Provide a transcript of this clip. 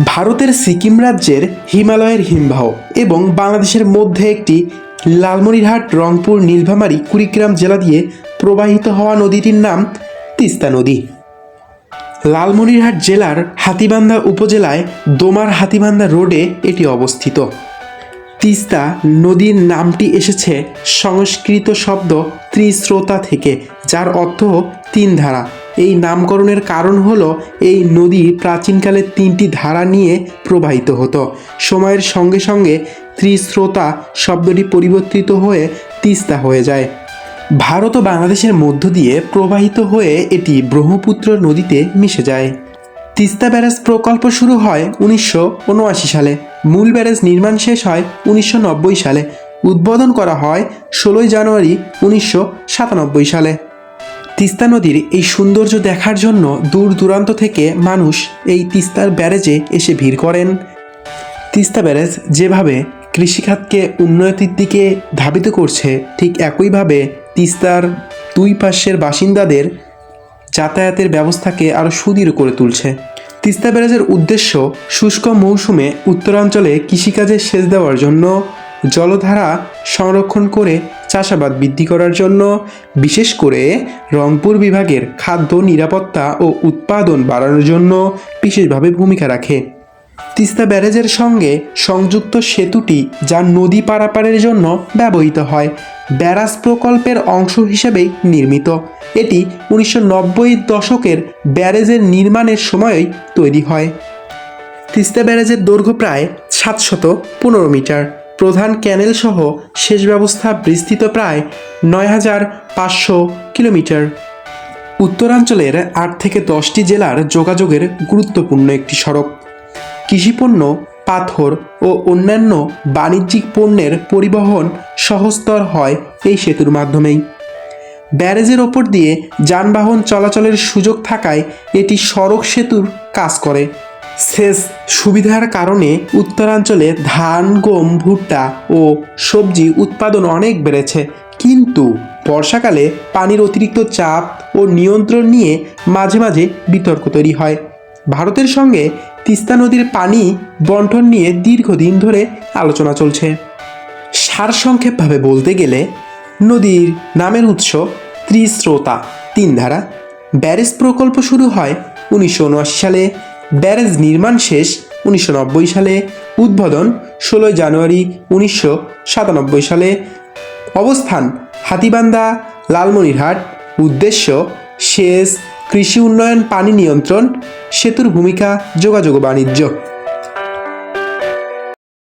ভারতের সিকিম রাজ্যের হিমালয়ের হিমবাহ এবং বাংলাদেশের মধ্যে একটি লালমনিরহাট, রংপুর, নীলফামারী, কুড়িগ্রাম জেলা দিয়ে প্রবাহিত হওয়া নদীটির নাম তিস্তা নদী। লালমনিরহাট জেলার হাতীবান্ধা উপজেলায় দোমার হাতীবান্ধা রোডে এটি অবস্থিত। তিস্তা নদীর নামটি এসেছে সংস্কৃত শব্দ ত্রিস্রোতা থেকে, যার অর্থ তিন ধারা। এই নামকরণের কারণ হলো এই নদী প্রাচীনকালে তিনটি ধারা নিয়ে প্রবাহিত হতো। সময়ের সঙ্গে সঙ্গে ত্রিস্রোতা শব্দটি পরিবর্তিত হয়ে তিস্তা হয়ে যায়। ভারত ও বাংলাদেশের মধ্য দিয়ে প্রবাহিত হয়ে এটি ব্রহ্মপুত্র নদীতে মিশে যায়। তিস্তা ব্যারেজ প্রকল্প শুরু হয় 1979 সালে। মূল ব্যারেজ নির্মাণ শেষ হয় 1990 সালে। উদ্বোধন করা হয় 16 জানুয়ারি 1997 সালে। তিস্তা নদীর এই সৌন্দর্য দেখার জন্য দূর দূরান্ত থেকে মানুষ এই তিস্তার ব্যারেজে এসে ভিড় করেন। তিস্তা ব্যারেজ যেভাবে কৃষিখাতকে উন্নতির দিকে ধাবিত করছে, ঠিক একইভাবে তিস্তার দুই পাশের বাসিন্দাদের যাতায়াতের ব্যবস্থাকে আরও সুদৃঢ় করে তুলছে। তিস্তা ব্যারেজের উদ্দেশ্য শুষ্ক মৌসুমে উত্তরাঞ্চলে কৃষিকাজে সেচ দেওয়ার জন্য, জলধারা সংরক্ষণ করে চাষাবাদ বৃদ্ধি করার জন্য, বিশেষ করে রংপুর বিভাগের খাদ্য নিরাপত্তা ও উৎপাদন বাড়ানোর জন্য বিশেষভাবে ভূমিকা রাখে। তিস্তা ব্যারেজের সঙ্গে সংযুক্ত সেতুটি যা নদী পারাপারের জন্য ব্যবহৃত হয়, ব্যারাজ প্রকল্পের অংশ হিসেবেই নির্মিত। এটি 1990 দশকের ব্যারেজের নির্মাণের সময়ই তৈরি হয়। তিস্তা ব্যারেজের দৈর্ঘ্য প্রায় 715 মিটার। প্রধান ক্যানেল সহ সেচ ব্যবস্থা বিস্তৃত প্রায় 9500 কিলোমিটার। উত্তরাঞ্চলের 8 থেকে 10টি জেলার যোগাযোগের গুরুত্বপূর্ণ একটি সড়ক। কৃষিপণ্য, পাথর ও অন্যান্য বাণিজ্যিক পণ্যের পরিবহন সহজতর হয় এই সেতুর মাধ্যমেই। ব্যারেজের ওপর দিয়ে যানবাহন চলাচলের সুযোগ থাকায় এটি সড়ক সেতুর কাজ করে। সেচ সুবিধার কারণে উত্তরাঞ্চলে ধান, গম, ভুট্টা ও সবজি উৎপাদন অনেক বেড়েছে, কিন্তু বর্ষাকালে পানির অতিরিক্ত চাপ ও নিয়ন্ত্রণ নিয়ে মাঝে মাঝে বিতর্ক তৈরি হয়। ভারতের সঙ্গে তিস্তা নদীর পানি বণ্টন নিয়ে দীর্ঘদিন ধরে আলোচনা চলছে। সারসংক্ষেপভাবে বলতে গেলে, নদীর নামের উৎস ত্রিস্রোতা, তিন ধারা। ব্যারেজ প্রকল্প শুরু হয় 1979 সালে। ব্যারেজ নির্মাণ শেষ 1990 সালে। উদ্বোধন 16 জানুয়ারি 1997 সালে। অবস্থান হাতীবান্ধা, লালমনিরহাট। উদ্দেশ্য সেচ, কৃষি উন্নয়ন, পানি নিয়ন্ত্রণ। সেতুর ভূমিকা যোগাযোগ ও বাণিজ্য।